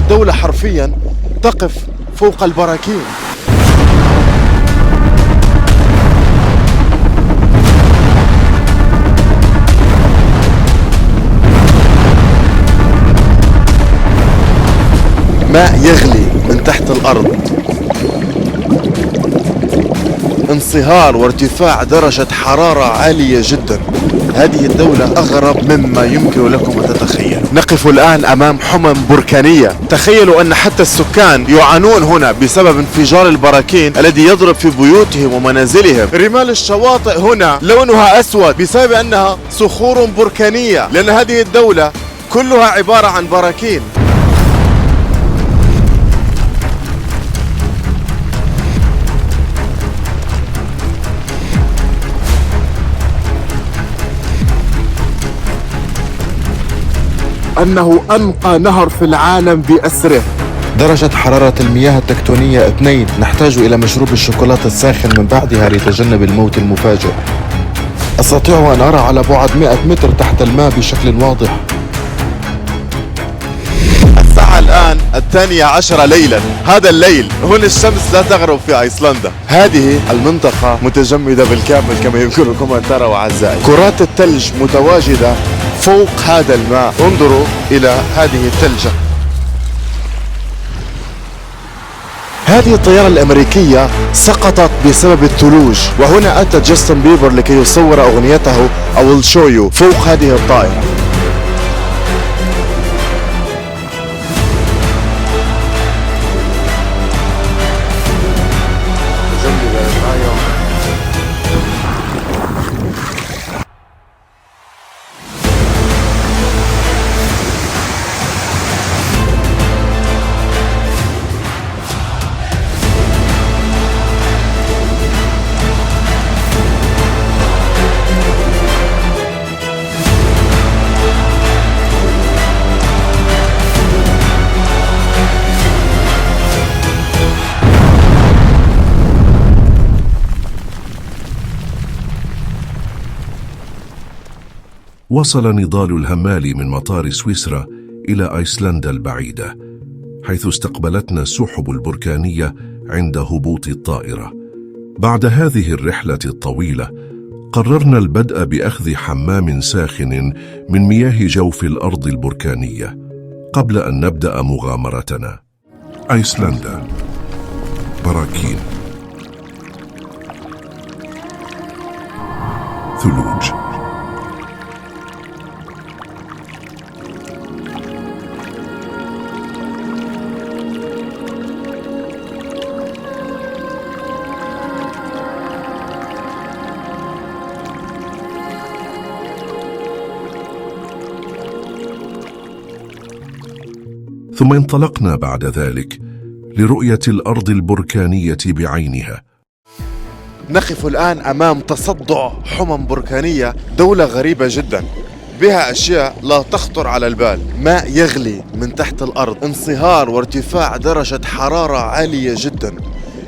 الدولة حرفيا تقف فوق البراكين. ماء يغلي من تحت الأرض، انصهار وارتفاع درجة حرارة عالية جدا. هذه الدولة أغرب مما يمكن لكم أن تتخيلوا. نقف الآن أمام حمم بركانية. تخيلوا أن حتى السكان يعانون هنا بسبب انفجار البراكين الذي يضرب في بيوتهم ومنازلهم. رمال الشواطئ هنا لونها أسود بسبب أنها صخور بركانية، لأن هذه الدولة كلها عبارة عن براكين. أنه أنقى نهر في العالم بأسره. درجة حرارة المياه التكتونية 2. نحتاج إلى مشروب الشوكولاتة الساخن من بعدها لتجنب الموت المفاجئ. أستطيع أن أرى على بعد 100 متر تحت الماء بشكل واضح. الساعة الآن 12 ليلا. هذا الليل هنا الشمس لا تغرب في أيسلندا. هذه المنطقة متجمدة بالكامل كما يمكنكم أن تروا أعزائي. كرات الثلج متواجدة فوق هذا الماء. انظروا إلى هذه الثلجة. هذه الطيارة الأمريكية سقطت بسبب الثلوج، وهنا أتى جاستن بيبر لكي يصور أغنيته I will show you فوق هذه الطائرة. وصل نضال الهمال من مطار سويسرا إلى أيسلندا البعيدة، حيث استقبلتنا السحب البركانية عند هبوط الطائرة. بعد هذه الرحلة الطويلة قررنا البدء بأخذ حمام ساخن من مياه جوف الأرض البركانية قبل أن نبدأ مغامرتنا. أيسلندا، براكين، ثلوج. ثم انطلقنا بعد ذلك لرؤية الأرض البركانية بعينها. نقف الآن أمام تصدع حمم بركانية، دولة غريبة جدا بها أشياء لا تخطر على البال. ماء يغلي من تحت الأرض، انصهار وارتفاع درجة حرارة عالية جدا.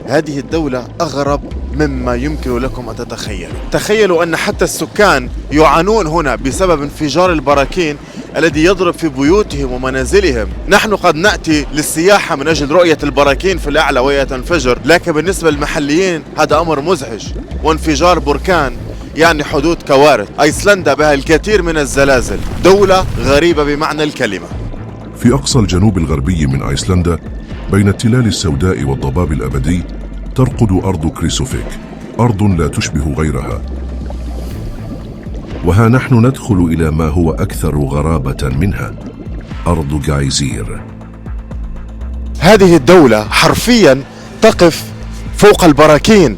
هذه الدولة أغرب مما يمكن لكم أن تتخيلوا. تخيلوا أن حتى السكان يعانون هنا بسبب انفجار البراكين الذي يضرب في بيوتهم ومنازلهم. نحن قد نأتي للسياحة من أجل رؤية البراكين في الأعلى وهي تنفجر، لكن بالنسبة للمحليين هذا أمر مزعج، وانفجار بركان يعني حدوث كوارث. أيسلندا بها الكثير من الزلازل، دولة غريبة بمعنى الكلمة. في أقصى الجنوب الغربي من أيسلندا بين التلال السوداء والضباب الأبدي ترقد أرض كريسوفيك، أرض لا تشبه غيرها. وها نحن ندخل إلى ما هو أكثر غرابة منها، أرض جايزير. هذه الدولة حرفيا تقف فوق البراكين.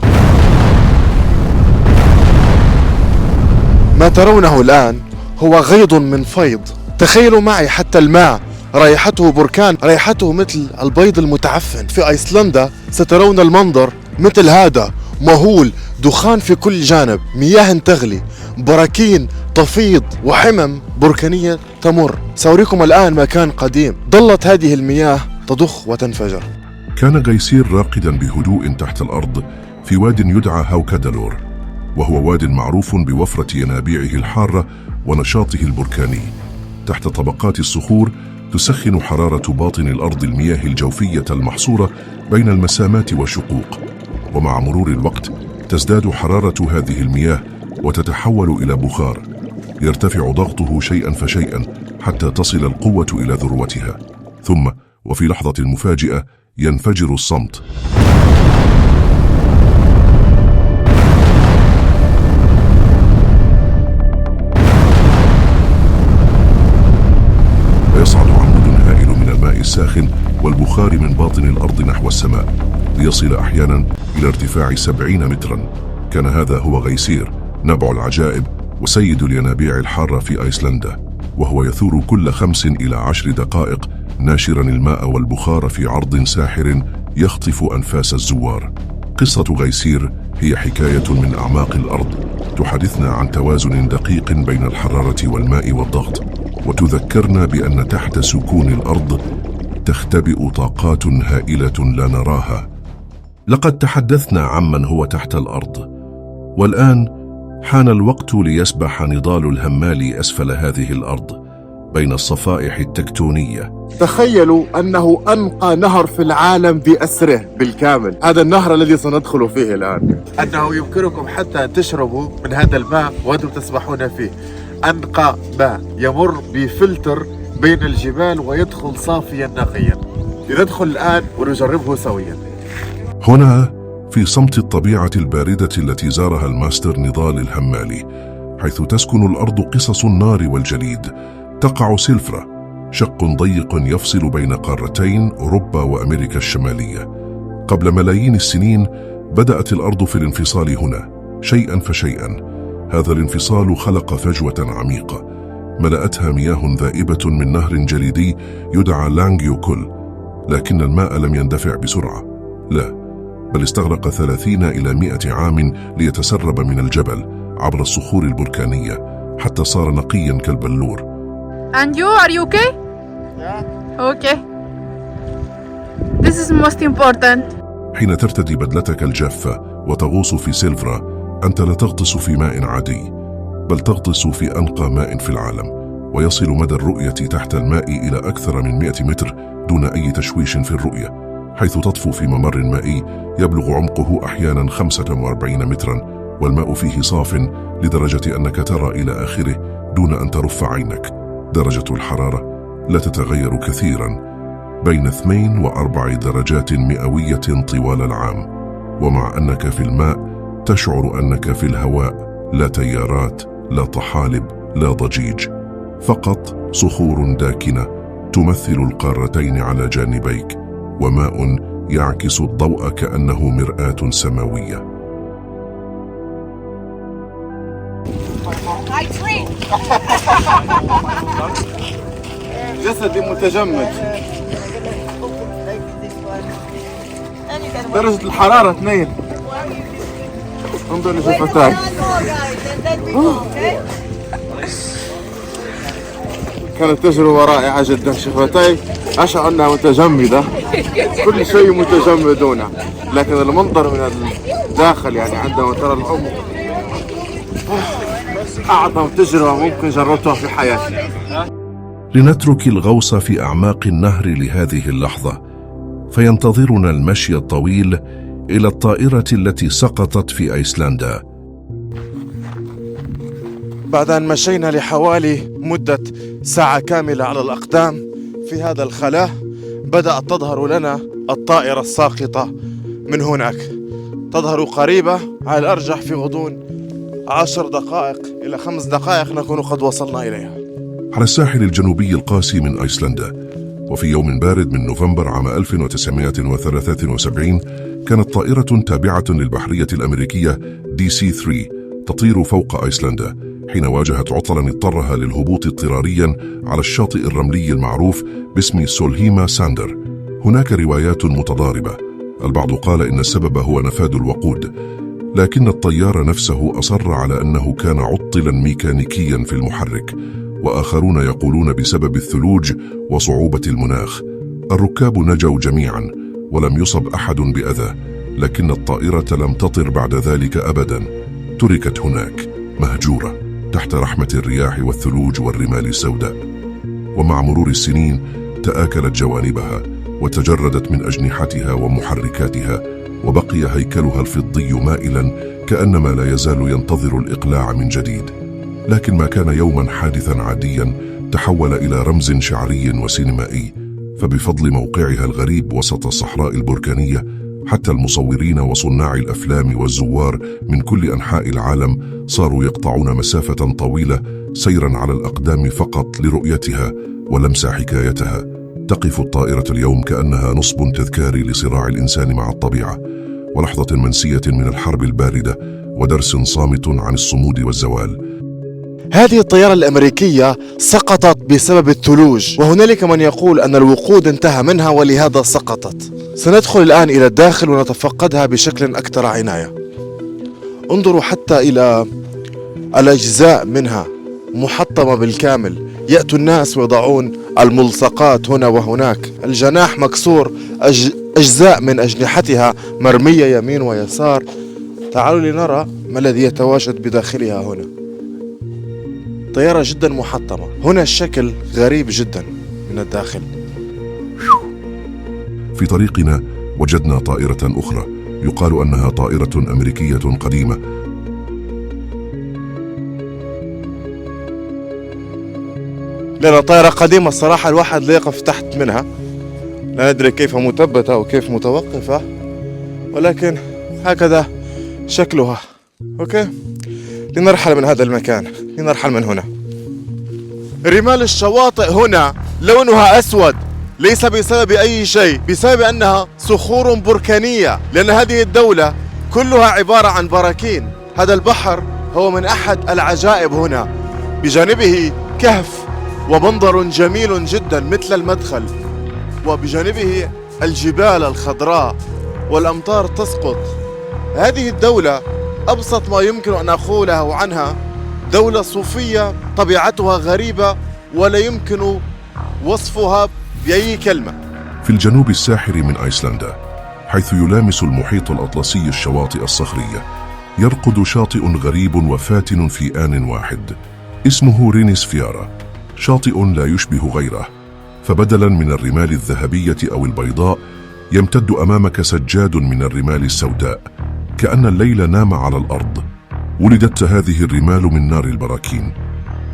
ما ترونه الآن هو غيض من فيض. تخيلوا معي حتى الماء رائحته بركان، رائحته مثل البيض المتعفن. في أيسلندا سترون المنظر مثل هذا، مهول، دخان في كل جانب، مياه تغلي، براكين تفيض، وحمم بركانية تمر. سأريكم الآن مكان قديم ظلت هذه المياه تضخ وتنفجر. كان جيسير راقدا بهدوء تحت الأرض في واد يدعى هاوكادالور، وهو واد معروف بوفرة ينابيعه الحارة ونشاطه البركاني. تحت طبقات الصخور تسخن حرارة باطن الأرض المياه الجوفية المحصورة بين المسامات والشقوق، ومع مرور الوقت تزداد حرارة هذه المياه وتتحول إلى بخار يرتفع ضغطه شيئا فشيئا حتى تصل القوة إلى ذروتها، ثم وفي لحظة مفاجئة ينفجر الصمت. ويصعد عمود هائل من الماء الساخن والبخار من باطن الأرض نحو السماء، ليصل أحيانا إلى ارتفاع 70 مترا. كان هذا هو غيسير، نبع العجائب وسيد الينابيع الحارة في أيسلندا، وهو يثور كل 5 إلى 10 دقائق ناشرا الماء والبخار في عرض ساحر يخطف أنفاس الزوار. قصة غيسير هي حكاية من أعماق الأرض تحدثنا عن توازن دقيق بين الحرارة والماء والضغط، وتذكرنا بأن تحت سكون الأرض تختبئ طاقات هائلة لا نراها. لقد تحدثنا عمن هو تحت الأرض، والآن حان الوقت ليسبح نضال الهمال أسفل هذه الأرض بين الصفائح التكتونية. تخيلوا أنه أنقى نهر في العالم بأسره بالكامل، هذا النهر الذي سندخل فيه الآن، أنه يمكنكم حتى أن تشربوا من هذا الماء وأنتم تسبحون فيه. أنقى ماء يمر بفلتر بين الجبال ويدخل صافيا نقيا. لندخل الآن ونجربه سويا. هنا في صمت الطبيعة الباردة التي زارها الماستر نضال الهمالي، حيث تسكن الأرض قصص النار والجليد، تقع سلفرة، شق ضيق يفصل بين قارتين أوروبا وأمريكا الشمالية. قبل ملايين السنين بدأت الأرض في الانفصال هنا شيئا فشيئا. هذا الانفصال خلق فجوة عميقة ملأتها مياه ذائبة من نهر جليدي يدعى لانجيوكول، لكن الماء لم يندفع بسرعة، لا، بل استغرق 30 إلى 100 عام ليتسرب من الجبل عبر الصخور البركانية حتى صار نقيا كالبلور. And you, are you okay? Yeah. Okay. This is most important. حين ترتدي بدلتك الجافة وتغوص في سيلفرا، أنت لا تغطس في ماء عادي، بل تغطس في أنقى ماء في العالم، ويصل مدى الرؤية تحت الماء إلى أكثر من 100 متر دون أي تشويش في الرؤية، حيث تطفو في ممر مائي يبلغ عمقه أحيانا 45 مترا، والماء فيه صاف لدرجة أنك ترى إلى آخره دون أن ترف عينك. درجة الحرارة لا تتغير كثيرا، بين 2 و4 درجات مئوية طوال العام، ومع أنك في الماء تشعر أنك في الهواء، لا تيارات، لا طحالب، لا ضجيج، فقط صخور داكنة تمثل القارتين على جانبيك، وماء يعكس الضوء كأنه مرآة سماوية. جسدي متجمد، درجة الحرارة 2. انظر لشفتاي. كانت تجربة رائعة جدا. شفتاي أشعر أنها متجمدة، كل شيء متجمد هنا، لكن المنظر من الداخل يعني عندما ترى العمق أعظم تجربة ممكن جربتها في حياتي. لنترك الغوص في أعماق النهر لهذه اللحظة، فينتظرنا المشي الطويل إلى الطائرة التي سقطت في أيسلندا. بعد أن مشينا لحوالي مدة ساعة كاملة على الأقدام في هذا الخلاء، بدأت تظهر لنا الطائرة الساقطة من هناك. تظهر قريبة، على الأرجح في غضون 10 دقائق إلى 5 دقائق نكون قد وصلنا إليها. على الساحل الجنوبي القاسي من أيسلندا، وفي يوم بارد من نوفمبر عام 1973، كانت طائرة تابعة للبحرية الأمريكية DC-3 تطير فوق أيسلندا حين واجهت عطلا اضطرها للهبوط اضطراريا على الشاطئ الرملي المعروف باسم سولهيما ساندر. هناك روايات متضاربة، البعض قال إن السبب هو نفاد الوقود، لكن الطيار نفسه أصر على أنه كان عطلا ميكانيكيا في المحرك، وآخرون يقولون بسبب الثلوج وصعوبة المناخ. الركاب نجوا جميعا ولم يصب أحد بأذى، لكن الطائرة لم تطر بعد ذلك أبدا، تركت هناك مهجورة تحت رحمة الرياح والثلوج والرمال السوداء. ومع مرور السنين تآكلت جوانبها وتجردت من أجنحتها ومحركاتها، وبقي هيكلها الفضي مائلا كأنما لا يزال ينتظر الإقلاع من جديد. لكن ما كان يوما حادثا عاديا تحول إلى رمز شعري وسينمائي، فبفضل موقعها الغريب وسط الصحراء البركانية حتى المصورين وصناع الأفلام والزوار من كل أنحاء العالم صاروا يقطعون مسافة طويلة سيرا على الأقدام فقط لرؤيتها ولمس حكايتها. تقف الطائرة اليوم كأنها نصب تذكاري لصراع الإنسان مع الطبيعة، ولحظة منسية من الحرب الباردة، ودرس صامت عن الصمود والزوال. هذه الطيارة الأمريكية سقطت بسبب الثلوج، وهنالك من يقول أن الوقود انتهى منها ولهذا سقطت. سندخل الآن إلى الداخل ونتفقدها بشكل أكثر عناية. انظروا حتى إلى الأجزاء منها محطمة بالكامل. يأتوا الناس ويضعون الملصقات هنا وهناك. الجناح مكسور، أجزاء من أجنحتها مرمية يمين ويسار. تعالوا لنرى ما الذي يتواجد بداخلها هنا. طيارة جدا محطمة. هنا الشكل غريب جدا من الداخل. في طريقنا وجدنا طائرة أخرى يقال أنها طائرة أمريكية قديمة. لا طائرة قديمة الصراحة، الواحد لا يقف تحت منها، لا ندري كيف مثبتة أو كيف متوقفة، ولكن هكذا شكلها. أوكي، لنرحل من هذا المكان، لنرحل من هنا. رمال الشواطئ هنا لونها أسود، ليس بسبب أي شيء، بسبب أنها صخور بركانية، لأن هذه الدولة كلها عبارة عن براكين. هذا البحر هو من أحد العجائب هنا، بجانبه كهف ومنظر جميل جدا مثل المدخل، وبجانبه الجبال الخضراء والأمطار تسقط. هذه الدولة أبسط ما يمكن أن أقوله عنها دولة صوفية، طبيعتها غريبة ولا يمكن وصفها بأي كلمة. في الجنوب الساحر من أيسلندا، حيث يلامس المحيط الأطلسي الشواطئ الصخرية، يرقد شاطئ غريب وفاتن في آن واحد اسمه رينيسفيارا. شاطئ لا يشبه غيره، فبدلا من الرمال الذهبية أو البيضاء يمتد أمامك سجاد من الرمال السوداء، كأن الليل نام على الأرض. ولدت هذه الرمال من نار البراكين.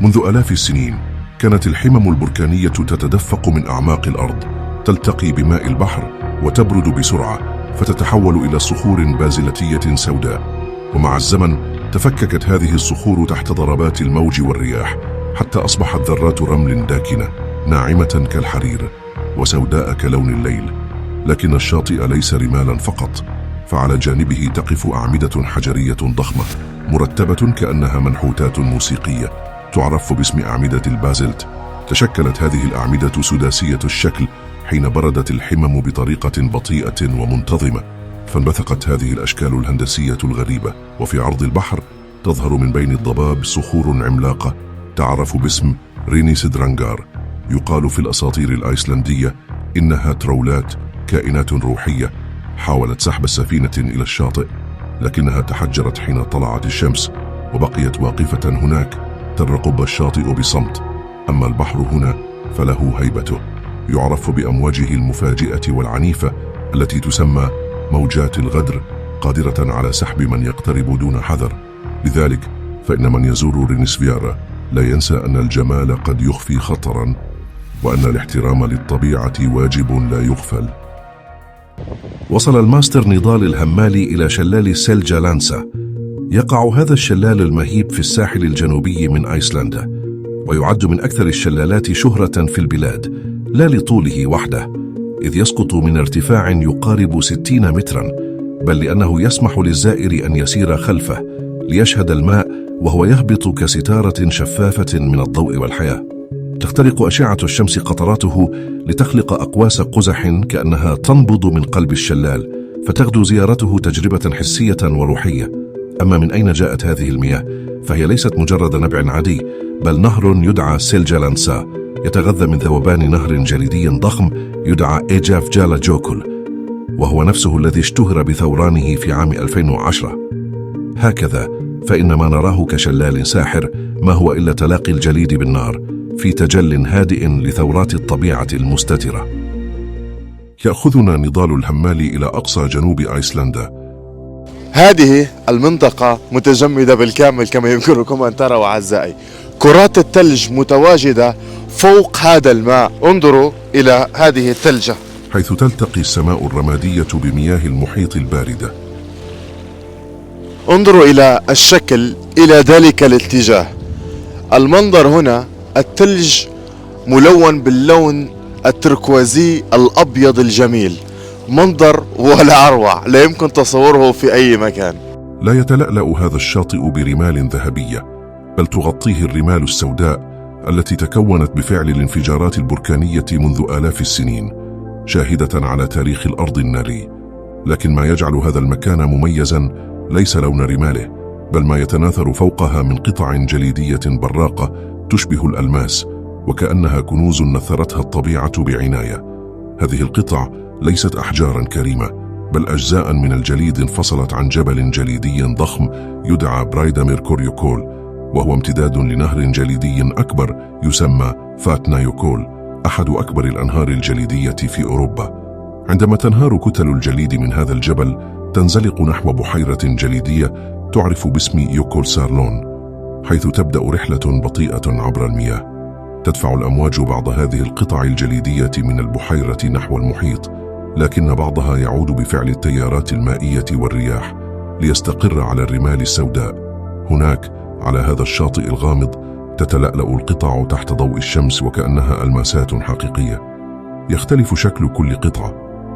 منذ آلاف السنين كانت الحمم البركانية تتدفق من أعماق الأرض، تلتقي بماء البحر وتبرد بسرعة، فتتحول إلى صخور بازلتية سوداء. ومع الزمن تفككت هذه الصخور تحت ضربات الموج والرياح، حتى أصبحت ذرات رمل داكنة ناعمة كالحرير وسوداء كلون الليل. لكن الشاطئ ليس رمالا فقط، فعلى جانبه تقف أعمدة حجرية ضخمة مرتبة كأنها منحوتات موسيقية تعرف باسم أعمدة البازلت. تشكلت هذه الأعمدة سداسية الشكل حين بردت الحمم بطريقة بطيئة ومنتظمة، فانبثقت هذه الأشكال الهندسية الغريبة. وفي عرض البحر تظهر من بين الضباب صخور عملاقة تعرف باسم رينيسدرانجار. يقال في الأساطير الآيسلندية إنها ترولات، كائنات روحية حاولت سحب السفينة إلى الشاطئ، لكنها تحجرت حين طلعت الشمس وبقيت واقفة هناك ترقب الشاطئ بصمت. أما البحر هنا فله هيبته، يعرف بأمواجه المفاجئة والعنيفة التي تسمى موجات الغدر، قادرة على سحب من يقترب دون حذر. لذلك فإن من يزور رينيسفيارا لا ينسى أن الجمال قد يخفي خطرا، وأن الاحترام للطبيعة واجب لا يغفل. وصل الماستر نضال الهمالي إلى شلال سيلجالانسا. يقع هذا الشلال المهيب في الساحل الجنوبي من أيسلندا، ويعد من أكثر الشلالات شهرة في البلاد، لا لطوله وحده، إذ يسقط من ارتفاع يقارب 60 مترا، بل لأنه يسمح للزائر أن يسير خلفه ليشهد الماء وهو يهبط كستارة شفافة من الضوء والحياة. تخترق أشعة الشمس قطراته لتخلق أقواس قزح كأنها تنبض من قلب الشلال، فتغدو زيارته تجربة حسية وروحية. أما من أين جاءت هذه المياه؟ فهي ليست مجرد نبع عادي، بل نهر يدعى سيلجالانسا، يتغذى من ذوبان نهر جليدي ضخم يدعى إيجاف جالا جوكل، وهو نفسه الذي اشتهر بثورانه في عام 2010. هكذا فإن ما نراه كشلال ساحر ما هو إلا تلاقي الجليد بالنار، في تجل هادئ لثورات الطبيعة المستترة. يأخذنا نضال الهمال إلى أقصى جنوب أيسلندا. هذه المنطقة متجمدة بالكامل كما يمكنكم أن تروا أعزائي. كرات الثلج متواجدة فوق هذا الماء. انظروا إلى هذه الثلجة حيث تلتقي السماء الرمادية بمياه المحيط الباردة. انظروا إلى الشكل إلى ذلك الاتجاه. المنظر هنا الثلج ملون باللون التركوازي الأبيض الجميل. منظر ولا أروع، لا يمكن تصوره في أي مكان. لا يتلألأ هذا الشاطئ برمال ذهبية، بل تغطيه الرمال السوداء التي تكونت بفعل الانفجارات البركانية منذ آلاف السنين، شاهدة على تاريخ الأرض الناري. لكن ما يجعل هذا المكان مميزا ليس لون رماله، بل ما يتناثر فوقها من قطع جليدية براقة تشبه الألماس، وكأنها كنوز نثرتها الطبيعة بعناية. هذه القطع ليست أحجارا كريمة، بل أجزاء من الجليد انفصلت عن جبل جليدي ضخم يدعى برايدا-ميركوريوكول، وهو امتداد لنهر جليدي أكبر يسمى فاتنايوكول، أحد أكبر الأنهار الجليدية في أوروبا. عندما تنهار كتل الجليد من هذا الجبل تنزلق نحو بحيرة جليدية تعرف باسم يوكول سارلون، حيث تبدأ رحلة بطيئة عبر المياه. تدفع الأمواج بعض هذه القطع الجليدية من البحيرة نحو المحيط، لكن بعضها يعود بفعل التيارات المائية والرياح ليستقر على الرمال السوداء. هناك على هذا الشاطئ الغامض تتلألأ القطع تحت ضوء الشمس وكأنها ألماسات حقيقية. يختلف شكل كل قطعة،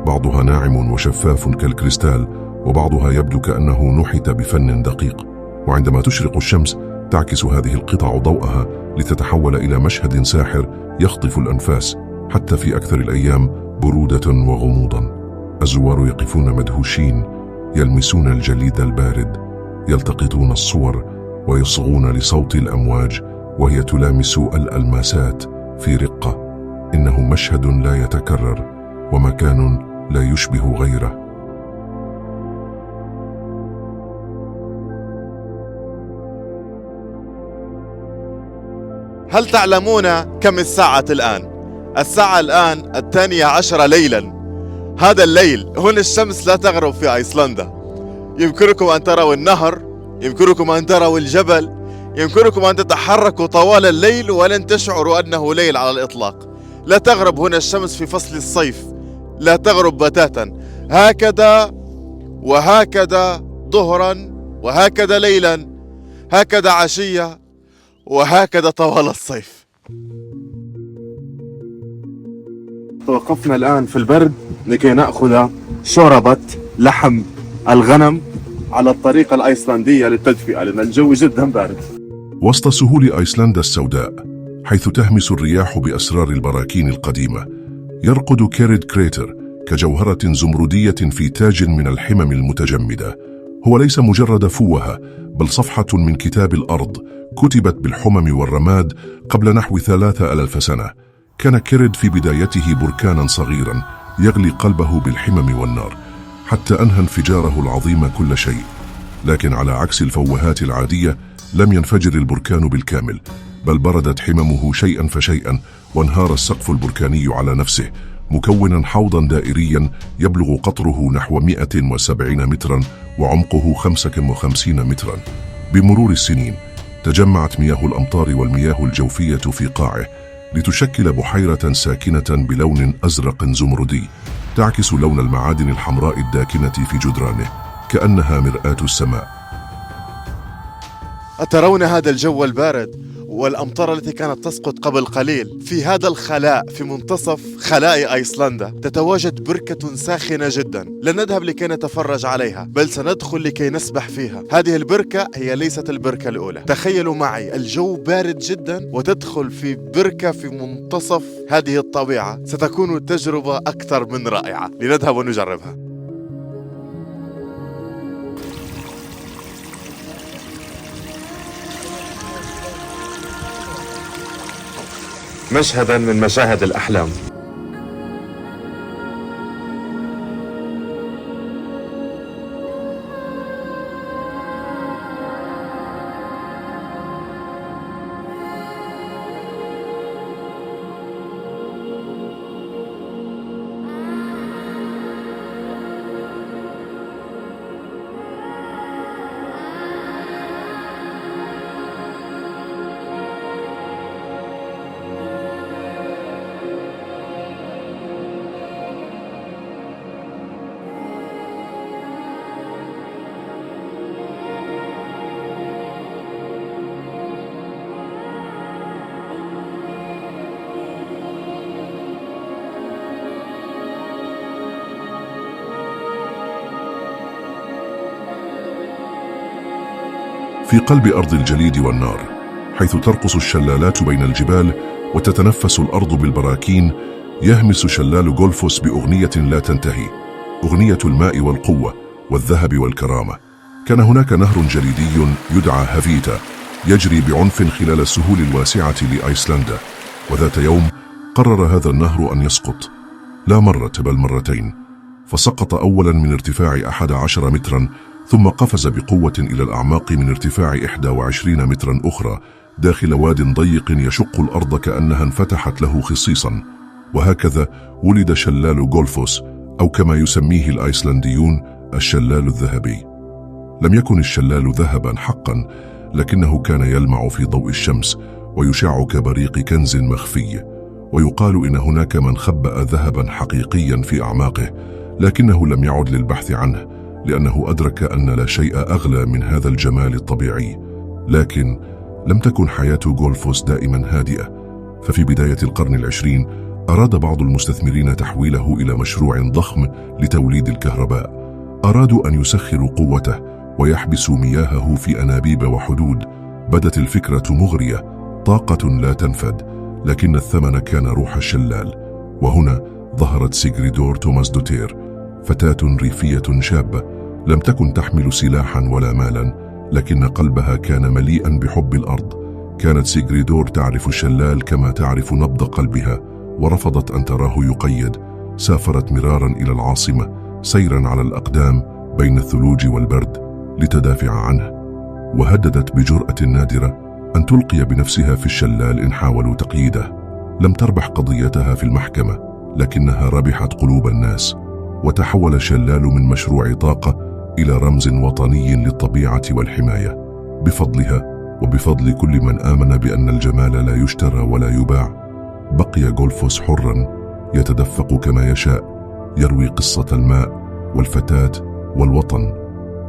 بعضها ناعم وشفاف كالكريستال، وبعضها يبدو كأنه نحت بفن دقيق. وعندما تشرق الشمس تعكس هذه القطع ضوءها لتتحول إلى مشهد ساحر يخطف الأنفاس، حتى في أكثر الأيام برودة وغموضا. الزوار يقفون مدهوشين، يلمسون الجليد البارد، يلتقطون الصور ويصغون لصوت الأمواج وهي تلامس الألماسات في رقة. إنه مشهد لا يتكرر ومكان لا يشبه غيره. هل تعلمون كم الساعة الآن؟ الساعة الآن 12 ليلا. هذا الليل هنا الشمس لا تغرب في أيسلندا. يمكنكم أن تروا النهر، يمكنكم أن تروا الجبل، يمكنكم أن تتحركوا طوال الليل ولن تشعروا أنه ليل على الإطلاق. لا تغرب هنا الشمس في فصل الصيف، لا تغرب بتاتا. هكذا وهكذا ظهرا، وهكذا ليلا، هكذا عشية، وهكذا طوال الصيف. توقفنا الآن في البرد لكي نأخذ شوربة لحم الغنم على الطريقة الأيسلندية للتدفئة، لأن الجو جدا بارد. وسط سهول أيسلندا السوداء، حيث تهمس الرياح بأسرار البراكين القديمة، يرقد كيريد كريتر كجوهرة زمردية في تاج من الحمم المتجمدة. هو ليس مجرد فوهة، بل صفحة من كتاب الأرض كتبت بالحمم والرماد قبل نحو 3000 سنة. كان كيريد في بدايته بركانا صغيرا يغلي قلبه بالحمم والنار، حتى أنهى انفجاره العظيم كل شيء. لكن على عكس الفوهات العادية، لم ينفجر البركان بالكامل، بل بردت حممه شيئا فشيئا، وانهار السقف البركاني على نفسه، مكونا حوضا دائريا يبلغ قطره نحو 170 مترا وعمقه 55 مترا. بمرور السنين تجمعت مياه الأمطار والمياه الجوفية في قاعه لتشكل بحيرة ساكنة بلون أزرق زمردي تعكس لون المعادن الحمراء الداكنة في جدرانه، كأنها مرآة السماء. أترون هذا الجو البارد والأمطار التي كانت تسقط قبل قليل؟ في هذا الخلاء في منتصف خلاء أيسلندا تتواجد بركة ساخنة جدا. لن نذهب لكي نتفرج عليها، بل سندخل لكي نسبح فيها. هذه البركة هي ليست البركة الأولى. تخيلوا معي، الجو بارد جدا وتدخل في بركة في منتصف هذه الطبيعة. ستكون تجربة أكثر من رائعة. لنذهب ونجربها. مشهدا من مشاهد الأحلام. في قلب أرض الجليد والنار، حيث ترقص الشلالات بين الجبال وتتنفس الأرض بالبراكين، يهمس شلال غولفوس بأغنية لا تنتهي، أغنية الماء والقوة والذهب والكرامة. كان هناك نهر جليدي يدعى هافيتا يجري بعنف خلال السهول الواسعة لأيسلندا، وذات يوم قرر هذا النهر أن يسقط، لا مرة بل مرتين، فسقط أولا من ارتفاع 11 مترا، ثم قفز بقوة إلى الأعماق من ارتفاع 21 مترا أخرى داخل واد ضيق يشق الأرض كأنها انفتحت له خصيصا. وهكذا ولد شلال غولفوس، أو كما يسميه الأيسلنديون الشلال الذهبي. لم يكن الشلال ذهبا حقا، لكنه كان يلمع في ضوء الشمس ويشع كبريق كنز مخفي، ويقال إن هناك من خبأ ذهبا حقيقيا في أعماقه، لكنه لم يعد للبحث عنه، لأنه أدرك أن لا شيء أغلى من هذا الجمال الطبيعي. لكن لم تكن حياة غولفوس دائما هادئة، ففي بداية القرن العشرين أراد بعض المستثمرين تحويله إلى مشروع ضخم لتوليد الكهرباء. أرادوا أن يسخروا قوته ويحبسوا مياهه في أنابيب وحدود. بدت الفكرة مغرية، طاقة لا تنفد، لكن الثمن كان روح الشلال. وهنا ظهرت سيغريدور توماسدوتير، فتاة ريفية شابة لم تكن تحمل سلاحا ولا مالا، لكن قلبها كان مليئا بحب الأرض. كانت سيغريدور تعرف الشلال كما تعرف نبض قلبها، ورفضت أن تراه يقيد. سافرت مرارا إلى العاصمة سيرا على الأقدام بين الثلوج والبرد لتدافع عنه، وهددت بجرأة نادرة أن تلقي بنفسها في الشلال إن حاولوا تقييده. لم تربح قضيتها في المحكمة، لكنها ربحت قلوب الناس، وتحول الشلال من مشروع طاقة إلى رمز وطني للطبيعة والحماية. بفضلها وبفضل كل من آمن بأن الجمال لا يشترى ولا يباع، بقي غولفوس حرا يتدفق كما يشاء، يروي قصة الماء والفتاة والوطن.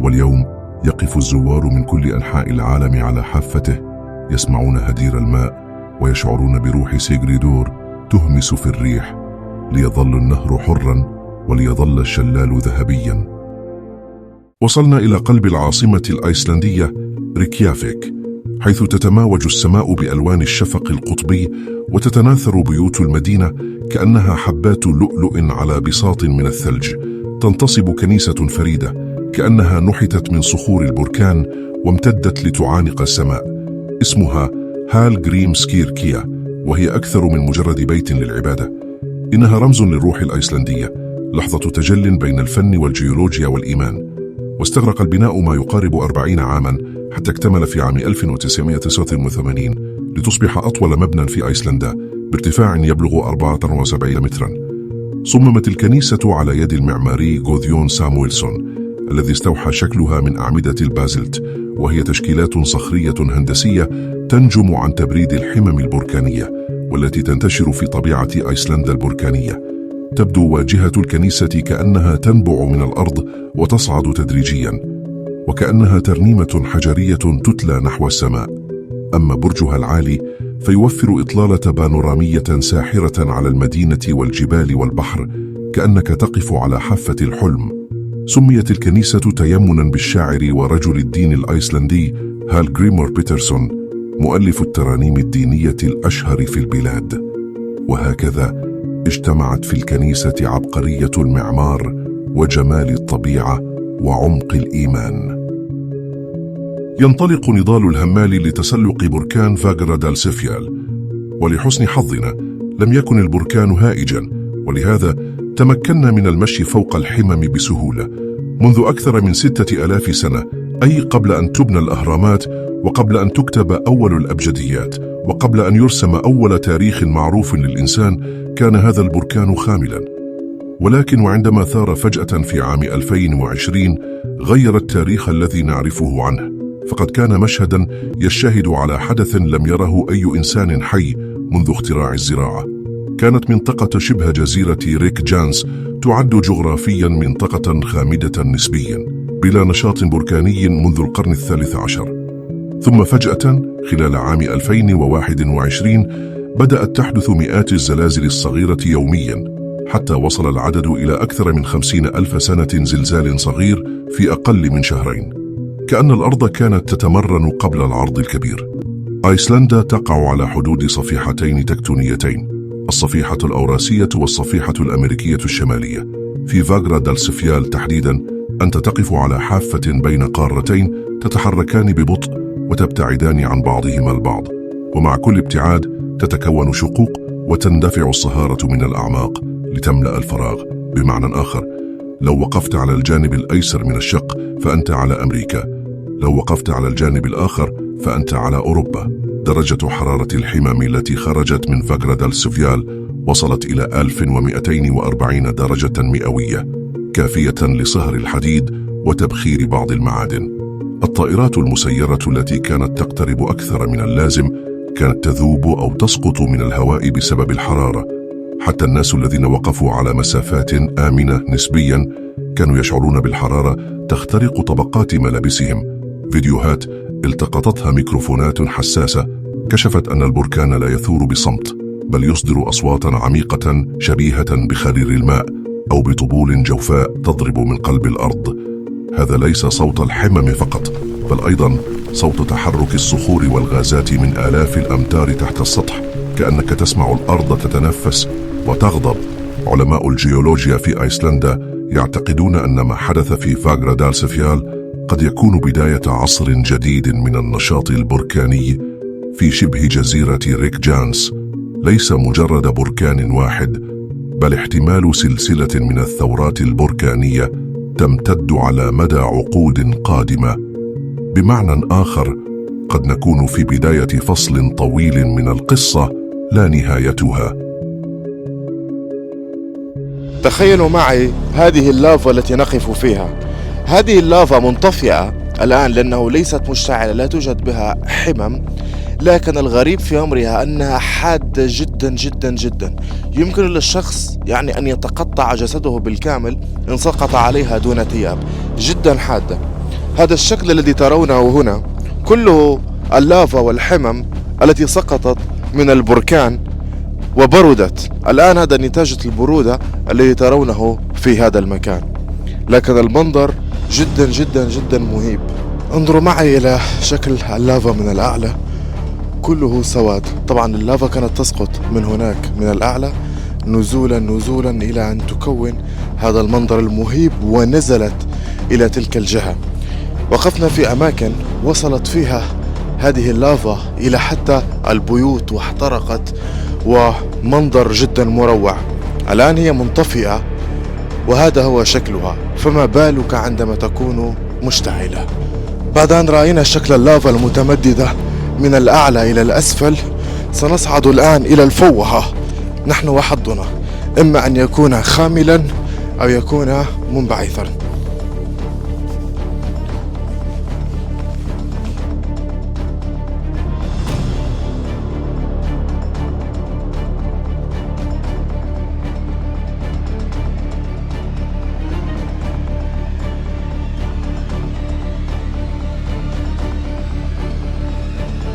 واليوم يقف الزوار من كل أنحاء العالم على حافته، يسمعون هدير الماء ويشعرون بروح سيغريدور تهمس في الريح، ليظل النهر حرا وليظل الشلال ذهبيا. وصلنا إلى قلب العاصمة الأيسلندية ريكيافيك، حيث تتماوج السماء بألوان الشفق القطبي، وتتناثر بيوت المدينة كأنها حبات لؤلؤ على بساط من الثلج. تنتصب كنيسة فريدة كأنها نحتت من صخور البركان وامتدت لتعانق السماء، اسمها هال جريمسكيركيا، وهي أكثر من مجرد بيت للعبادة. إنها رمز للروح الأيسلندية، لحظة تجل بين الفن والجيولوجيا والإيمان. واستغرق البناء ما يقارب 40 عاما حتى اكتمل في عام 1989 لتصبح أطول مبنى في أيسلندا بارتفاع يبلغ 74 مترا. صممت الكنيسة على يد المعماري غوديون سامويلسون الذي استوحى شكلها من أعمدة البازلت، وهي تشكيلات صخرية هندسية تنجم عن تبريد الحمم البركانية والتي تنتشر في طبيعة أيسلندا البركانية. تبدو واجهة الكنيسة كأنها تنبع من الأرض وتصعد تدريجيا، وكأنها ترنيمة حجرية تتلى نحو السماء. أما برجها العالي فيوفر إطلالة بانورامية ساحرة على المدينة والجبال والبحر، كأنك تقف على حافة الحلم. سميت الكنيسة تيمنا بالشاعر ورجل الدين الأيسلندي هالجريمور بيترسون، مؤلف الترانيم الدينية الأشهر في البلاد. وهكذا اجتمعت في الكنيسة عبقرية المعمار وجمال الطبيعة وعمق الإيمان. ينطلق نضال الهمال لتسلق بركان فاغرا دالسفيال، ولحسن حظنا لم يكن البركان هائجا، ولهذا تمكنا من المشي فوق الحمم بسهولة منذ أكثر من 6000 سنة، أي قبل أن تبنى الأهرامات، وقبل أن تكتب أول الأبجديات، وقبل أن يرسم أول تاريخ معروف للإنسان. كان هذا البركان خاملا، ولكن وعندما ثار فجأة في عام 2020 غير التاريخ الذي نعرفه عنه، فقد كان مشهدا يشهد على حدث لم يره أي إنسان حي منذ اختراع الزراعة. كانت منطقة شبه جزيرة ريك جانس تعد جغرافيا منطقة خامدة نسبيا بلا نشاط بركاني منذ القرن الثالث عشر. ثم فجأة خلال عام 2021 بدأت تحدث مئات الزلازل الصغيرة يوميا، حتى وصل العدد إلى أكثر من 50,000 سنة زلزال صغير في أقل من شهرين. كأن الأرض كانت تتمرن قبل العرض الكبير. أيسلندا تقع على حدود صفيحتين تكتونيتين، الصفيحة الأوراسية والصفيحة الأمريكية الشمالية. في فاغرا دالسفيال تحديدا أنت تقف على حافة بين قارتين تتحركان ببطء وتبتعدان عن بعضهما البعض، ومع كل ابتعاد تتكون شقوق وتندفع الصهارة من الأعماق لتملأ الفراغ. بمعنى آخر، لو وقفت على الجانب الأيسر من الشق فأنت على أمريكا، لو وقفت على الجانب الآخر فأنت على أوروبا. درجة حرارة الحمم التي خرجت من فاغرا دالسفيال وصلت إلى 1240 درجة مئوية، كافية لصهر الحديد وتبخير بعض المعادن. الطائرات المسيرة التي كانت تقترب أكثر من اللازم كانت تذوب أو تسقط من الهواء بسبب الحرارة. حتى الناس الذين وقفوا على مسافات آمنة نسبيا كانوا يشعرون بالحرارة تخترق طبقات ملابسهم. فيديوهات التقطتها ميكروفونات حساسة كشفت أن البركان لا يثور بصمت، بل يصدر أصواتا عميقة شبيهة بخرير الماء أو بطبول جوفاء تضرب من قلب الأرض. هذا ليس صوت الحمم فقط، بل أيضا صوت تحرك الصخور والغازات من آلاف الأمتار تحت السطح، كأنك تسمع الأرض تتنفس وتغضب. علماء الجيولوجيا في أيسلندا يعتقدون أن ما حدث في فاغرا دالسفيال قد يكون بداية عصر جديد من النشاط البركاني في شبه جزيرة ريك جانس. ليس مجرد بركان واحد، بل احتمال سلسلة من الثورات البركانية تمتد على مدى عقود قادمة. بمعنى آخر، قد نكون في بداية فصل طويل من القصة لا نهايتها. تخيلوا معي هذه اللافا التي نقف فيها. هذه اللافا منطفئة الآن لأنه ليست مشتعلة، لا توجد بها حمم، لكن الغريب في أمرها أنها حادة جدا جدا جدا. يمكن للشخص أن يتقطع جسده بالكامل إن سقط عليها دون ثياب، جدا حادة. هذا الشكل الذي ترونه هنا كله اللافا والحمم التي سقطت من البركان وبردت. الآن هذا نتاج البرودة الذي ترونه في هذا المكان، لكن المنظر جدا جدا جدا مهيب. انظروا معي إلى شكل اللافا من الأعلى، كله سواد. طبعا اللافا كانت تسقط من هناك من الأعلى نزولا نزولا إلى أن تكون هذا المنظر المهيب، ونزلت إلى تلك الجهة. وقفنا في أماكن وصلت فيها هذه اللافا إلى حتى البيوت واحترقت، ومنظر جدا مروع. الآن هي منطفئة وهذا هو شكلها، فما بالك عندما تكون مشتعلة؟ بعد أن رأينا شكل اللافا المتمددة من الأعلى إلى الأسفل، سنصعد الآن إلى الفوهة. نحن وحظنا إما أن يكون خاملا أو يكون منبعثا.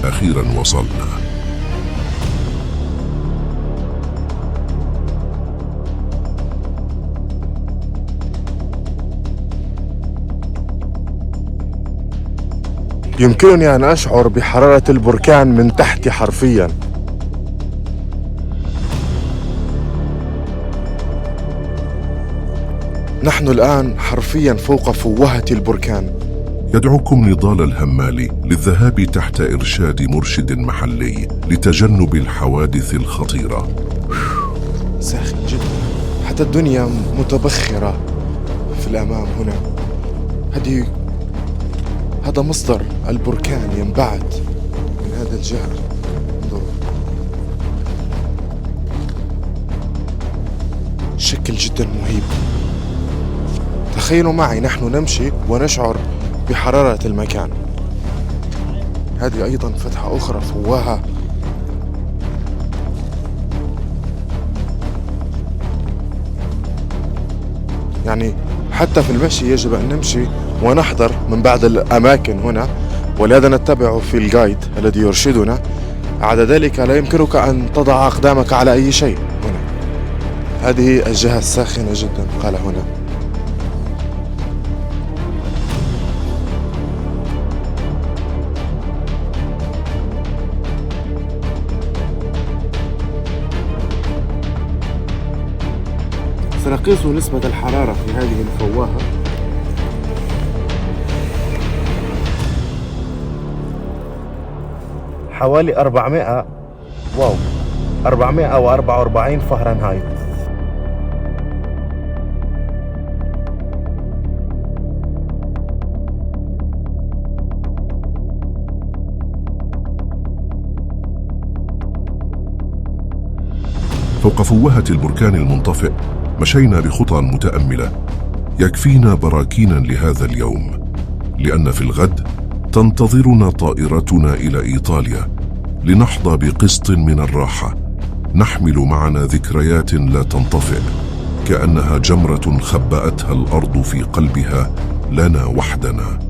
أخيرا وصلنا. يمكنني أن أشعر بحرارة البركان من تحت حرفيا. نحن الآن حرفيا فوق فوهة البركان. يدعوكم نضال الهمالي للذهاب تحت إرشاد مرشد محلي لتجنب الحوادث الخطيرة. ساخن جدا، حتى الدنيا متبخرة في الأمام هنا. هذا مصدر البركان ينبعث من هذا الجهة. انظروا شكل جدا مهيب. تخيلوا معي نحن نمشي ونشعر بحرارة المكان. هذه أيضا فتحة أخرى فوهة. حتى في المشي يجب أن نمشي ونحضر من بعض الأماكن هنا، ولهذا نتبع في الجايد الذي يرشدنا. بعد ذلك لا يمكنك أن تضع أقدامك على أي شيء هنا. هذه الجهة الساخنة جدا قال هنا. قيسوا نسبة الحرارة في هذه الفواهة. حوالي 444 فهرنهايت. فوق فوهة البركان المنطفئ مشينا بخطى متأملة، يكفينا براكينا لهذا اليوم، لأن في الغد تنتظرنا طائرتنا إلى إيطاليا لنحظى بقسط من الراحة، نحمل معنا ذكريات لا تنطفئ، كأنها جمرة خبأتها الأرض في قلبها لنا وحدنا.